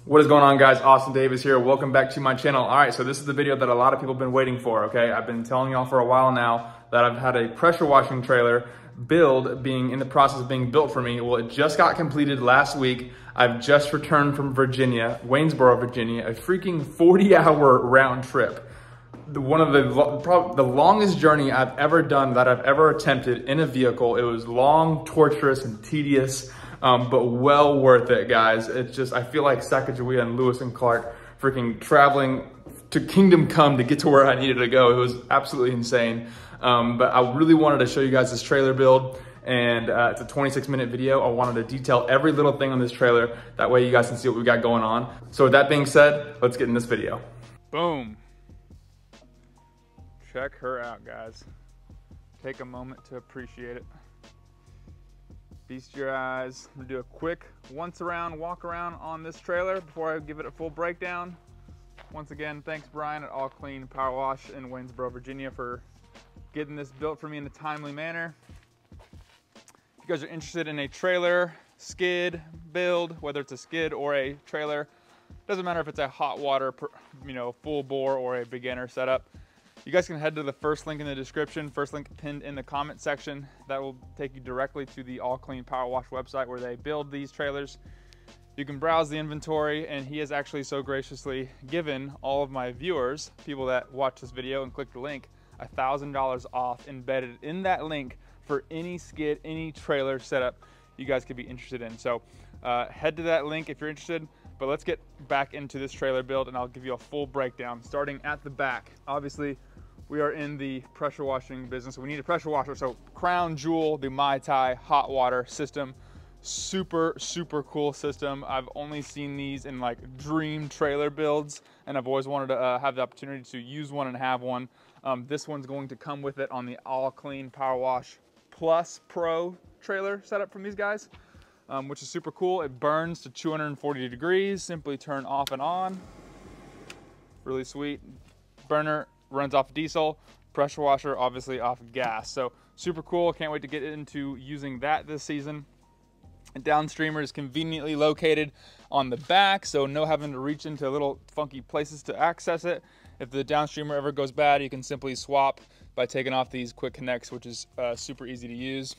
What is going on, guys? Austin Davis here. Welcome back to my channel. All right, so this is the video that a lot of people have been waiting for, okay? I've been telling y'all for a while now that I've had a pressure washing trailer build being in the process of being built for me. Well, it just got completed last week. I've just returned from Virginia, Waynesboro, Virginia, a freaking 40-hour round trip. One of the longest journey I've ever done, that I've ever attempted in a vehicle. It was long, torturous, and tedious. But well worth it, guys. It's just, I feel like Sacagawea and Lewis and Clark freaking traveling to Kingdom Come to get to where I needed to go. It was absolutely insane. But I really wanted to show you guys this trailer build, and it's a 26-minute video. I wanted to detail every little thing on this trailer. That way you guys can see what we got going on. So with that being said, let's get in this video. Boom. Check her out, guys. Take a moment to appreciate it. Feast your eyes. I'm gonna do a quick walk around on this trailer before I give it a full breakdown. Once again, thanks Brian at All Clean Power Wash in Waynesboro, Virginia for getting this built for me in a timely manner. If you guys are interested in a trailer skid build, whether it's a skid or a trailer, doesn't matter if it's a hot water, full bore or a beginner setup, you guys can head to the first link in the description, first link pinned in the comment section. That will take you directly to the All Clean Power Wash website where they build these trailers. You can browse the inventory, and he has actually so graciously given all of my viewers, people that watch this video and click the link, $1,000 off embedded in that link for any skid, any trailer setup you guys could be interested in. So head to that link if you're interested. But let's get back into this trailer build, and I'll give you a full breakdown starting at the back. Obviously, we are in the pressure washing business. We need a pressure washer. So crown jewel, the Mai Tai hot water system. Super, super cool system. I've only seen these in like dream trailer builds, and I've always wanted to have the opportunity to use one and have one. This one's going to come with it on the All Clean Power Wash Plus Pro trailer setup from these guys. Which is super cool. It burns to 240 degrees. Simply turn off and on. Really sweet. Burner runs off diesel. Pressure washer obviously off gas. So super cool. Can't wait to get into using that this season. And downstreamer is conveniently located on the back, so no having to reach into little funky places to access it. If the downstreamer ever goes bad, you can simply swap by taking off these quick connects, which is super easy to use.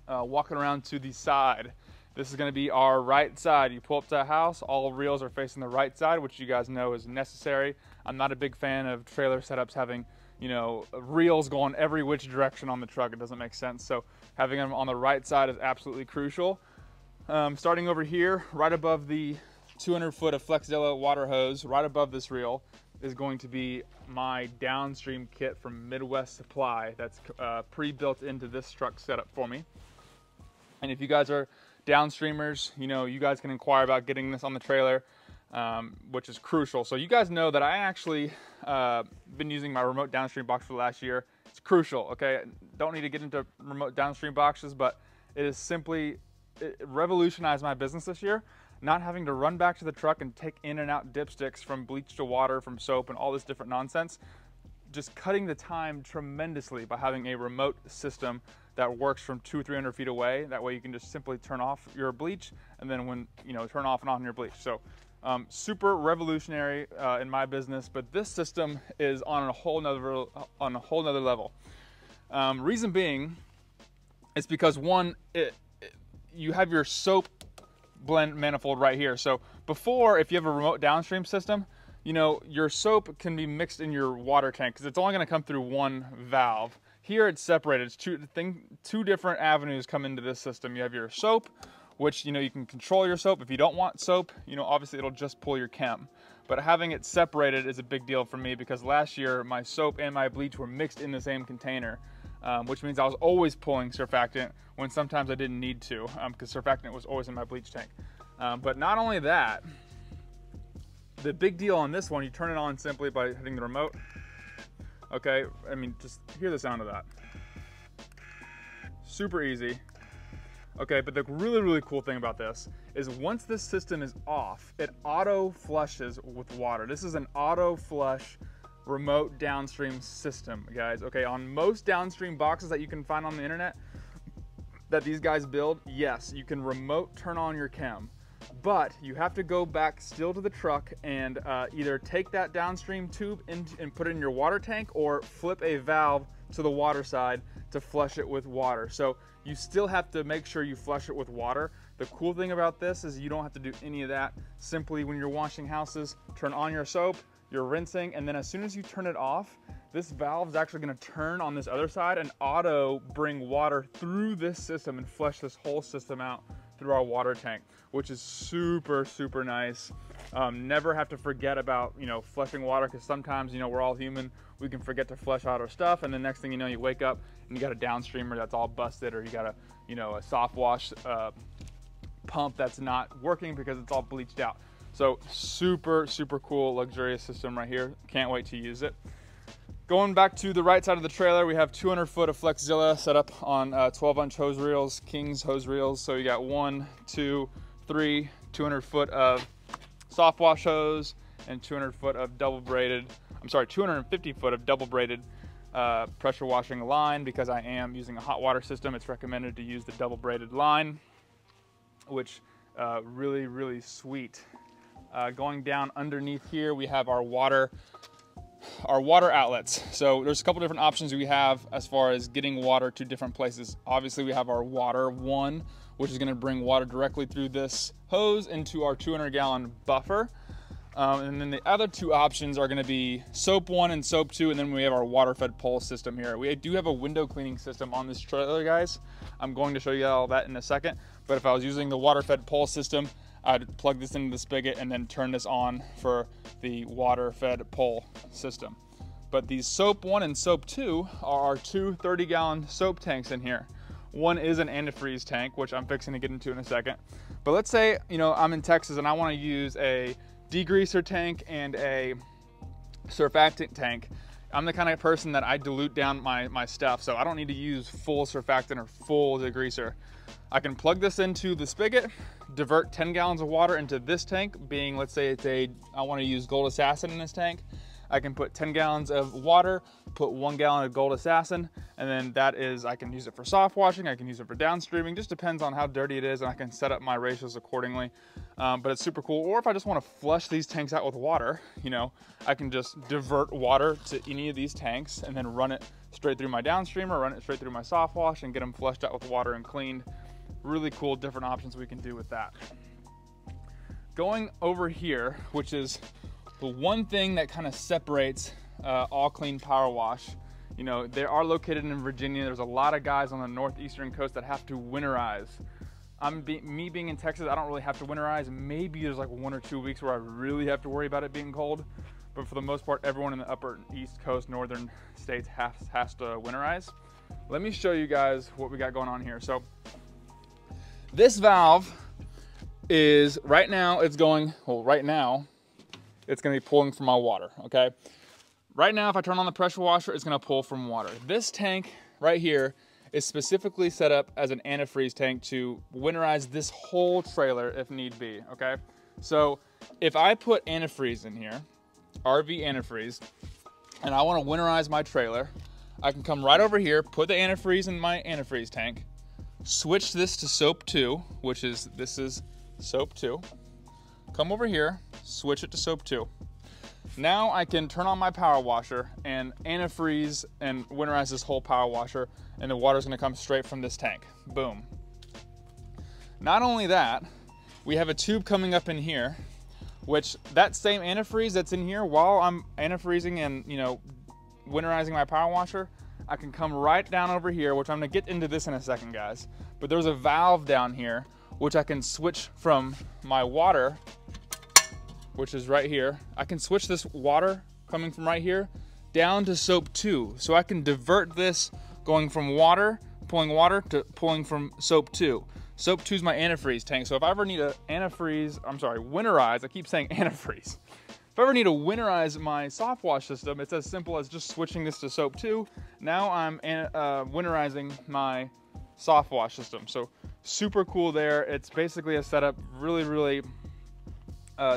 Walking around to the side, this is going to be our right side. You pull up to the house, all reels are facing the right side, which you guys know is necessary. I'm not a big fan of trailer setups having, reels going every which direction on the truck. It doesn't make sense. So having them on the right side is absolutely crucial. Starting over here, right above the 200 foot of Flexdela water hose, right above this reel is going to be my downstream kit from Midwest Supply that's pre-built into this truck setup for me. And if you guys are downstreamers, you guys can inquire about getting this on the trailer, which is crucial. So you guys know that I actually been using my remote downstream box for the last year. It's crucial, okay? Don't need to get into remote downstream boxes, but it revolutionized my business this year. Not having to run back to the truck and take in and out dipsticks from bleach to water, from soap, and all this different nonsense. Just cutting the time tremendously by having a remote system that works from 200-300 feet away. That way you can just simply turn off your bleach, and then when turn off and on your bleach. So super revolutionary in my business, but this system is on a whole nother level. Reason being, it's because one, you have your soap blend manifold right here. So before, if you have a remote downstream system, your soap can be mixed in your water tank because it's only going to come through one valve. Here it's separated. It's two different avenues come into this system. You have your soap, which you can control your soap. If you don't want soap, obviously it'll just pull your chem. But having it separated is a big deal for me because last year my soap and my bleach were mixed in the same container, which means I was always pulling surfactant when sometimes I didn't need to, because surfactant was always in my bleach tank. But not only that, the big deal on this one, you turn it on simply by hitting the remote. Okay, just hear the sound of that. Super easy. Okay, but the really, really cool thing about this is once this system is off, it auto flushes with water. This is an auto flush remote downstream system, guys. Okay, on most downstream boxes that you can find on the internet that these guys build, yes, you can remote turn on your chem. but you have to go back still to the truck and either take that downstream tube and put it in your water tank, or flip a valve to the water side to flush it with water. So you still have to make sure you flush it with water. The cool thing about this is you don't have to do any of that. Simply, when you're washing houses, turn on your soap, you're rinsing, and then as soon as you turn it off, this valve is actually going to turn on this other side and auto bring water through this system and flush this whole system out through our water tank, which is super, super nice. Never have to forget about, flushing water, because sometimes, we're all human. We can forget to flush out our stuff, and the next thing you know, you wake up and you got a downstreamer that's all busted, or you got a soft wash pump that's not working because it's all bleached out. So super, super cool, luxurious system right here. Can't wait to use it. Going back to the right side of the trailer, we have 200 foot of Flexzilla set up on 12-inch hose reels, King's hose reels. So you got 1, 2, 3, 200 foot of soft wash hose, and 200 foot of 250 foot of double braided pressure washing line. Because I am using a hot water system, it's recommended to use the double braided line, which really, really sweet. Going down underneath here, we have our water outlets. So there's a couple different options we have as far as getting water to different places. Obviously, we have our water one, which is going to bring water directly through this hose into our 200-gallon buffer. And then the other two options are going to be soap one and soap two, and then we have our water-fed pole system here. We do have a window cleaning system on this trailer, guys. I'm going to show you all that in a second. But if I was using the water-fed pole system, I'd plug this into the spigot and then turn this on for the water-fed pole system. But these soap one and soap two are our two 30-gallon soap tanks in here. One is an antifreeze tank, which I'm fixing to get into in a second. But let's say, I'm in Texas and I want to use a degreaser tank and a surfactant tank. I'm the kind of person that I dilute down my stuff, so I don't need to use full surfactant or full degreaser. I can plug this into the spigot, divert 10 gallons of water into this tank, being, let's say I want to use Gold Assassin in this tank. I can put 10 gallons of water, put 1 gallon of Gold Assassin, and then I can use it for soft washing, I can use it for downstreaming, just depends on how dirty it is, and I can set up my ratios accordingly. But it's super cool. Or if I just want to flush these tanks out with water, I can just divert water to any of these tanks and then run it straight through my downstreamer, run it straight through my soft wash, and get them flushed out with water and cleaned. Really cool different options we can do with that. Going over here, which is the one thing that kind of separates All Clean Power Wash. They are located in Virginia. There's a lot of guys on the northeastern coast that have to winterize. Me being in Texas, I don't really have to winterize. Maybe there's like 1 or 2 weeks where I really have to worry about it being cold. But for the most part, everyone in the upper East Coast, northern states has to winterize. Let me show you guys what we got going on here. So this valve is right now it's going to be pulling from my water, okay? Right now, if I turn on the pressure washer, it's going to pull from water. This tank right here is specifically set up as an antifreeze tank to winterize this whole trailer if need be, okay? So if I put antifreeze in here, RV antifreeze, and I want to winterize my trailer, I can come right over here, put the antifreeze in my antifreeze tank, switch this to soap 2, this is soap 2. Come over here, switch it to soap 2. Now I can turn on my power washer and antifreeze and winterize this whole power washer, and the water's gonna come straight from this tank. Boom. Not only that, we have a tube coming up in here, which that same antifreeze that's in here, while I'm antifreezing and winterizing my power washer, I can come right down over here, which I'm gonna get into this in a second, guys. But there's a valve down here, which I can switch from my water, which is right here. I can switch this water coming from right here down to soap 2. So I can divert this going from pulling water to pulling from soap 2. Soap 2 is my antifreeze tank. So if I ever need a winterize, I keep saying antifreeze. If I ever need to winterize my soft wash system, it's as simple as just switching this to soap 2. Now I'm winterizing my soft wash system. So super cool there. It's basically a setup really, really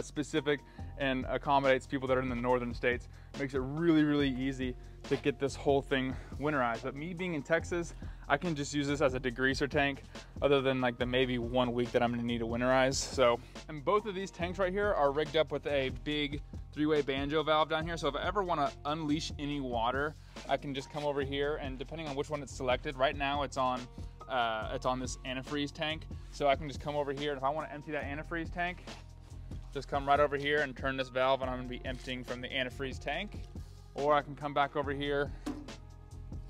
specific and accommodates people that are in the northern states. Makes it really, really easy to get this whole thing winterized. But me being in Texas, I can just use this as a degreaser tank, other than like the maybe 1 week that I'm gonna need to winterize. So, and both of these tanks right here are rigged up with a big 3-way banjo valve down here. So if I ever wanna unleash any water, I can just come over here, and depending on which one it's selected, right now it's on this antifreeze tank. So I can just come over here, and if I wanna empty that antifreeze tank, just come right over here and turn this valve, and I'm gonna be emptying from the antifreeze tank. Or I can come back over here,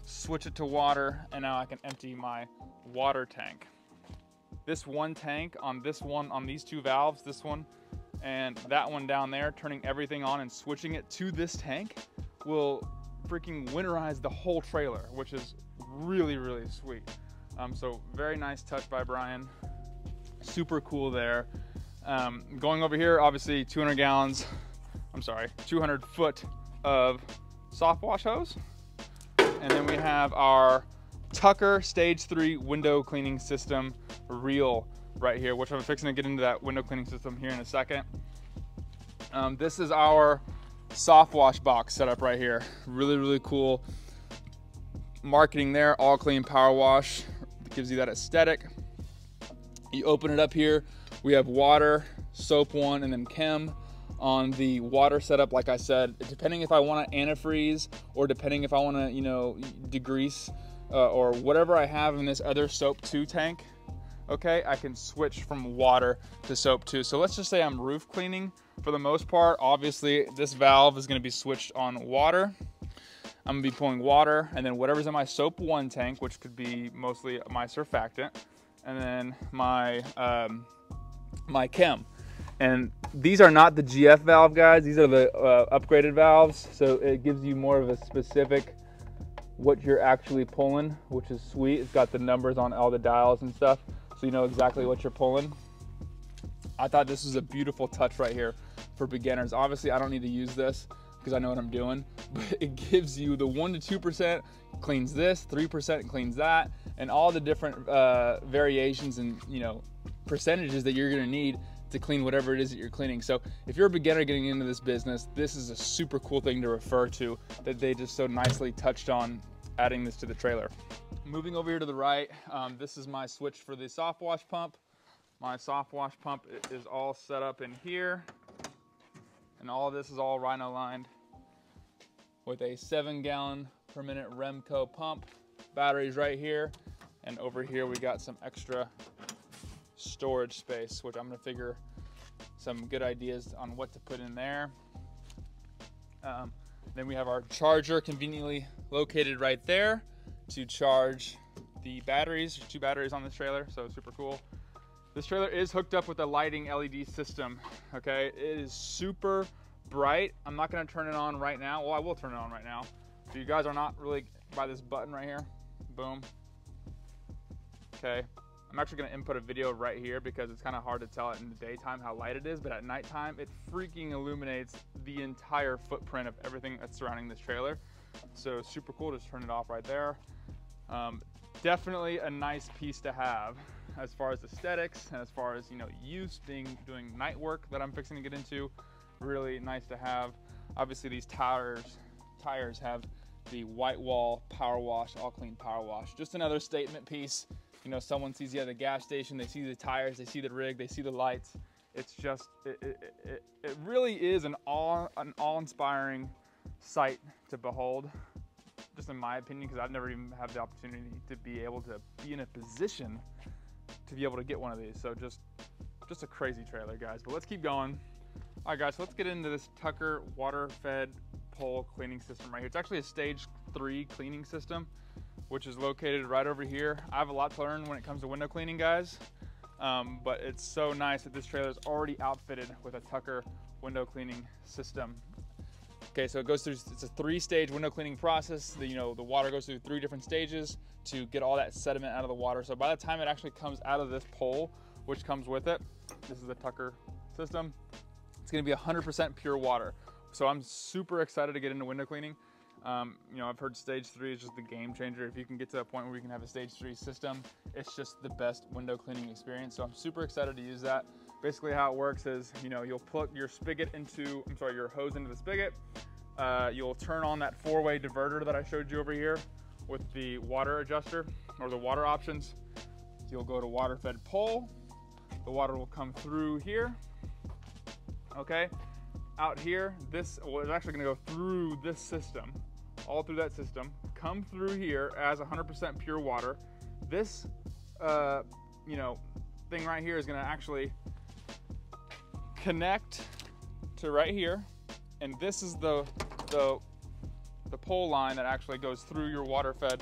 switch it to water, and now I can empty my water tank. This one tank on these 2 valves, this one and that one down there, turning everything on and switching it to this tank will freaking winterize the whole trailer, which is really, really sweet. So very nice touch by Brian. Super cool there. Going over here, obviously 200 foot of soft wash hose. And then we have our Tucker Stage 3 window cleaning system reel right here, which I'm fixing to get into that window cleaning system here in a second. This is our soft wash box setup right here. Really, really cool marketing there. All clean power wash. It gives you that aesthetic. You open it up here. We have water, soap one, and then chem. On the water setup, like I said, depending if I want to antifreeze or depending if I want to, you know, degrease or whatever I have in this other soap 2 tank, okay, I can switch from water to soap 2. So let's just say I'm roof cleaning for the most part. Obviously, this valve is going to be switched on water. I'm going to be pulling water, and then whatever's in my soap 1 tank, which could be mostly my surfactant, and then my my chem. And these are not the GF valve, guys. These are the upgraded valves. So it gives you more of a specific what you're actually pulling, which is sweet. It's got the numbers on all the dials and stuff, so you know exactly what you're pulling. I thought this was a beautiful touch right here for beginners. Obviously, I don't need to use this because I know what I'm doing, but it gives you the 1 to 2% cleans this, 3% cleans that, and all the different variations and, you know, percentages that you're gonna need to clean whatever it is that you're cleaning. So if you're a beginner getting into this business, this is a super cool thing to refer to that they just so nicely touched on adding this to the trailer. Moving over here to the right, this is my switch for the soft wash pump. My soft wash pump is all set up in here, and all of this is all Rhino lined with a 7-gallon per minute Remco pump. Batteries right here, and over here we got some extra storage space, which I'm gonna figure some good ideas on what to put in there. Then we have our charger conveniently located right there to charge the batteries. There's 2 batteries on this trailer, so super cool. This trailer is hooked up with a lighting LED system, okay? It is super bright. I'm not gonna turn it on right now. Well, I will turn it on right now. So you guys are not really by this button right here. Boom. Okay. I'm actually gonna input a video right here because it's kind of hard to tell in the daytime how light it is, but at nighttime, it freaking illuminates the entire footprint of everything that's surrounding this trailer. So super cool, just turn it off right there. Definitely a nice piece to have as far as aesthetics and as far as, you know, use, doing night work that I'm fixing to get into. Really nice to have. Obviously these tires have the white wall power wash, all clean power wash. Just another statement piece. You know, someone sees you at the gas station, they see the tires, they see the rig, they see the lights. It's just, it really is an awe-inspiring sight to behold, just in my opinion, because I've never even had the opportunity to be able to be in a position to be able to get one of these. So just a crazy trailer, guys. But let's keep going. All right, guys, so let's get into this Tucker water-fed pole cleaning system right here. It's actually a stage 3 cleaning system, which is located right over here. I have a lot to learn when it comes to window cleaning, guys. But it's so nice that this trailer is already outfitted with a Tucker window cleaning system. Okay, so it goes through, it's a 3-stage window cleaning process. The water goes through 3 different stages to get all that sediment out of the water. So by the time it actually comes out of this pole, which comes with it, this is the Tucker system, it's gonna be 100% pure water. So I'm super excited to get into window cleaning. You know, I've heard stage 3 is just the game changer. If you can get to a point where you can have a stage 3 system, it's just the best window cleaning experience. So I'm super excited to use that. Basically how it works is, you know, you'll put your spigot into, your hose into the spigot. You'll turn on that 4-way diverter that I showed you over here with the water adjuster or the water options. You'll go to water fed pole. The water will come through here. Okay, out here, it's actually gonna go through this system, all through that system, come through here as 100% pure water. This, you know, thing right here is gonna actually connect to right here, and this is the pole line that actually goes through your water fed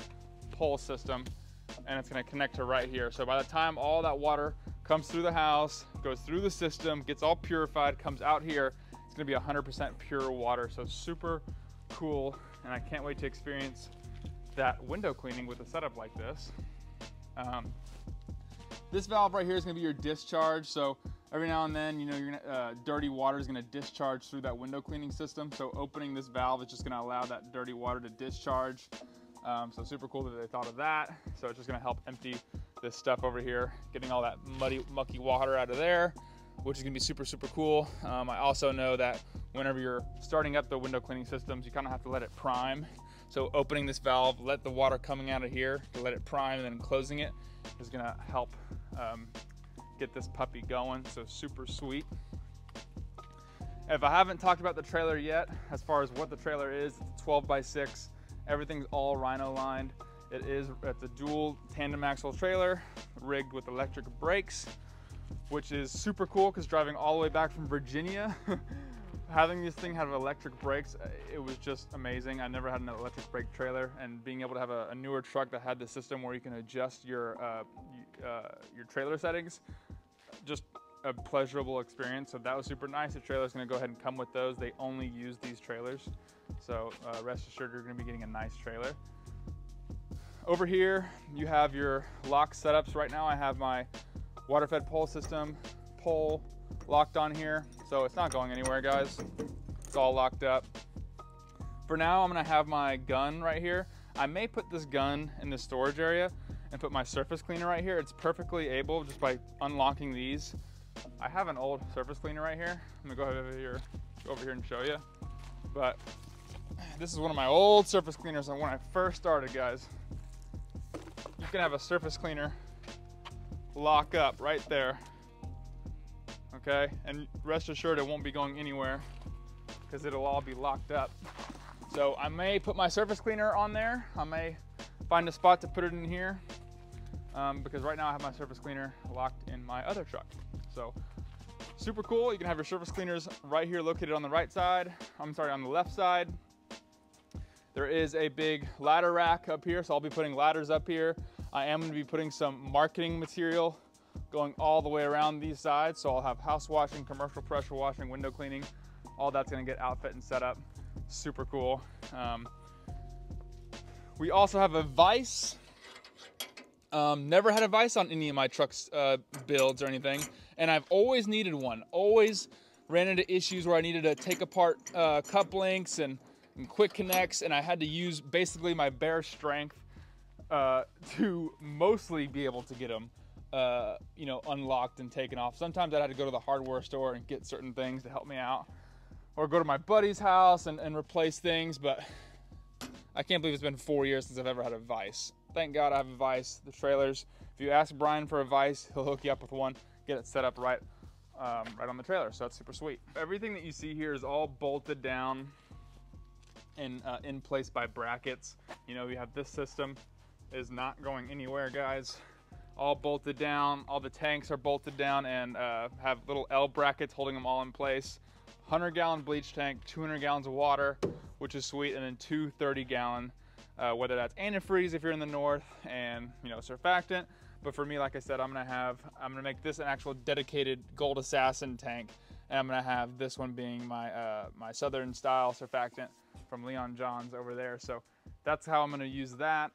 pole system, and it's gonna connect to right here. So by the time all that water comes through the house, goes through the system, gets all purified, comes out here, it's gonna be 100% pure water. So super cool, and I can't wait to experience that window cleaning with a setup like this. This valve right here is gonna be your discharge. So every now and then, you know, you're gonna, dirty water is gonna discharge through that window cleaning system. So opening this valve is just gonna allow that dirty water to discharge. So super cool that they thought of that. So it's just gonna help empty this stuff over here, getting all that muddy, mucky water out of there, which is gonna be super, super cool. I also know that whenever you're starting up the window cleaning systems, you kind of have to let it prime. So opening this valve, let the water coming out of here, to let it prime, and then closing it is gonna help get this puppy going. So super sweet. If I haven't talked about the trailer yet, as far as what the trailer is, it's a 12x6. Everything's all Rhino lined. It's a dual tandem axle trailer rigged with electric brakes, which is super cool because driving all the way back from Virginia, having this thing have electric brakes, it was just amazing. I never had an electric brake trailer, and being able to have a newer truck that had the system where you can adjust your trailer settings, just a pleasurable experience. So that was super nice. The trailer's gonna go ahead and come with those. They only use these trailers. So rest assured you're gonna be getting a nice trailer. Over here, you have your lock setups. Right now I have my water fed pole system pole locked on here. So it's not going anywhere, guys. It's all locked up. For now, I'm gonna have my gun right here. I may put this gun in the storage area and put my surface cleaner right here. It's perfectly able just by unlocking these. I have an old surface cleaner right here. I'm gonna go over here and show you. But this is one of my old surface cleaners when I first started, guys. You can have a surface cleaner lock up right there. Okay, and rest assured it won't be going anywhere because it'll all be locked up. So I may put my surface cleaner on there. I may find a spot to put it in here because right now I have my surface cleaner locked in my other truck. So super cool. You can have your surface cleaners right here located on the right side. I'm sorry, on the left side. There is a big ladder rack up here, so I'll be putting ladders up here. I am gonna be putting some marketing material going all the way around these sides. So I'll have house washing, commercial pressure washing, window cleaning. All that's gonna get outfit and set up. Super cool. We also have a vise. Never had a vise on any of my trucks builds or anything. And I've always needed one. Always ran into issues where I needed to take apart cup links and quick connects, and I had to use basically my bare strength to mostly be able to get them you know, unlocked and taken off. Sometimes I had to go to the hardware store and get certain things to help me out, or go to my buddy's house and replace things. But I can't believe it's been 4 years since I've ever had a vise. Thank God I have a vise. The trailers, if you ask Brian for a vise, he'll hook you up with one, get it set up right on the trailer. So that's super sweet. Everything that you see here is all bolted down and in place by brackets. You know, we have this system is not going anywhere, guys. All bolted down. All the tanks are bolted down and have little L brackets holding them all in place. 100-gallon bleach tank, 200 gallons of water, which is sweet, and then 2 30-gallon, whether that's antifreeze if you're in the north, and you know, surfactant. But for me, like I said, I'm gonna make this an actual dedicated Gold Assassin tank, and I'm gonna have this one being my my Southern style surfactant from Leon John's over there. So that's how I'm gonna use that.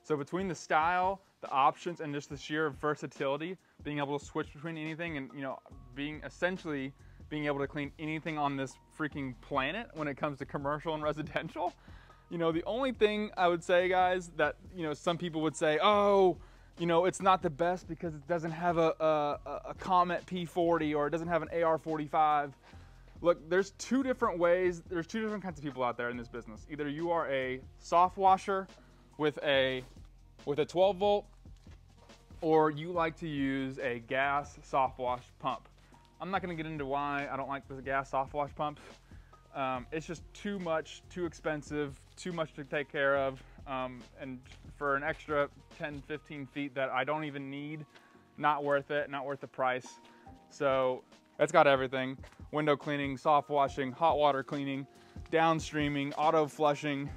So between the style, the options, and just the sheer versatility, being able to switch between anything, and you know, essentially being able to clean anything on this freaking planet when it comes to commercial and residential. You know, the only thing I would say, guys, that, you know, some people would say, oh, you know, it's not the best because it doesn't have a Comet P40 or it doesn't have an AR45. Look, there's two different ways, there's two different kinds of people out there in this business. Either you are a soft washer with a 12 volt, or you like to use a gas soft wash pump. I'm not gonna get into why I don't like the gas soft wash pumps. It's just too much, too expensive, too much to take care of, and for an extra 10, 15 feet that I don't even need, not worth it, not worth the price. So that's got everything. Window cleaning, soft washing, hot water cleaning, downstreaming, auto flushing,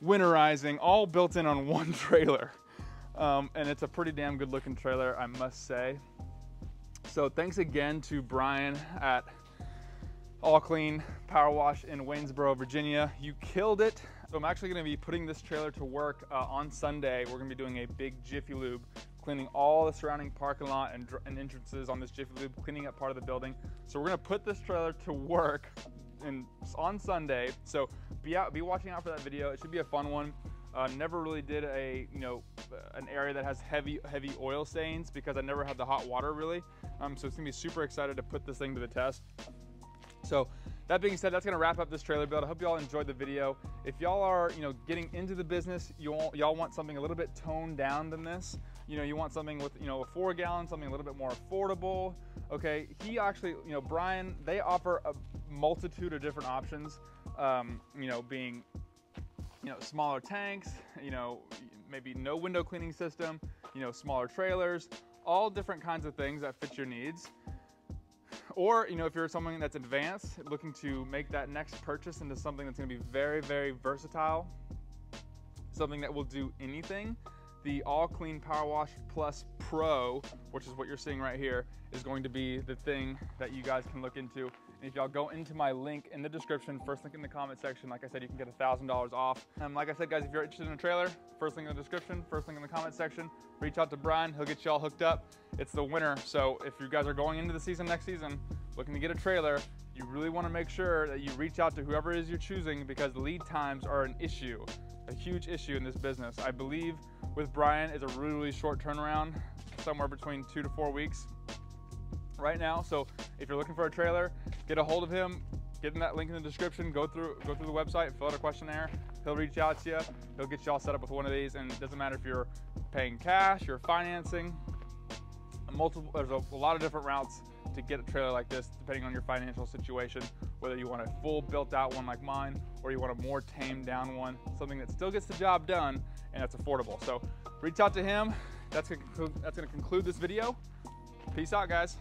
winterizing, all built in on one trailer. And it's a pretty damn good looking trailer, I must say. So thanks again to Brian at All Clean Power Wash in Waynesboro, Virginia. You killed it. So I'm actually gonna be putting this trailer to work on Sunday. We're gonna be doing a big Jiffy Lube, cleaning all the surrounding parking lot and entrances on this Jiffy Lube, cleaning up part of the building. So we're gonna put this trailer to work on Sunday. So be watching out for that video. It should be a fun one. Never really did an area that has heavy oil stains because I never had the hot water really. So it's gonna be super excited to put this thing to the test. So that being said, that's gonna wrap up this trailer build. I hope y'all enjoyed the video. If y'all are getting into the business, y'all want something a little bit toned down than this. You want something with a 4 gallon, something a little bit more affordable. Okay, he actually, Brian, they offer a multitude of different options. Being smaller tanks, maybe no window cleaning system, smaller trailers, all different kinds of things that fit your needs. Or, if you're someone that's advanced, looking to make that next purchase into something that's gonna be very, very versatile, something that will do anything, the All Clean Power Wash Plus Pro, which is what you're seeing right here, is going to be the thing that you guys can look into. And if y'all go into my link in the description, first link in the comment section, like I said, you can get $1,000 off. Like I said, guys, if you're interested in a trailer, first link in the description, first link in the comment section, reach out to Brian, he'll get you all hooked up. It's the winter, so if you guys are going into the season next season, looking to get a trailer, you really wanna make sure that you reach out to whoever it is you're choosing because lead times are an issue, a huge issue in this business. I believe with Brian, it's a really, really short turnaround, somewhere between 2 to 4 weeks right now. So if you're looking for a trailer, get a hold of him, get in that link in the description, go through the website, fill out a questionnaire, he'll reach out to you, he'll get you all set up with one of these, and it doesn't matter if you're paying cash, you're financing, there's a lot of different routes to get a trailer like this, depending on your financial situation, whether you want a full built out one like mine, or you want a more tamed down one, something that still gets the job done and that's affordable. So reach out to him. That's gonna conclude this video. Peace out, guys.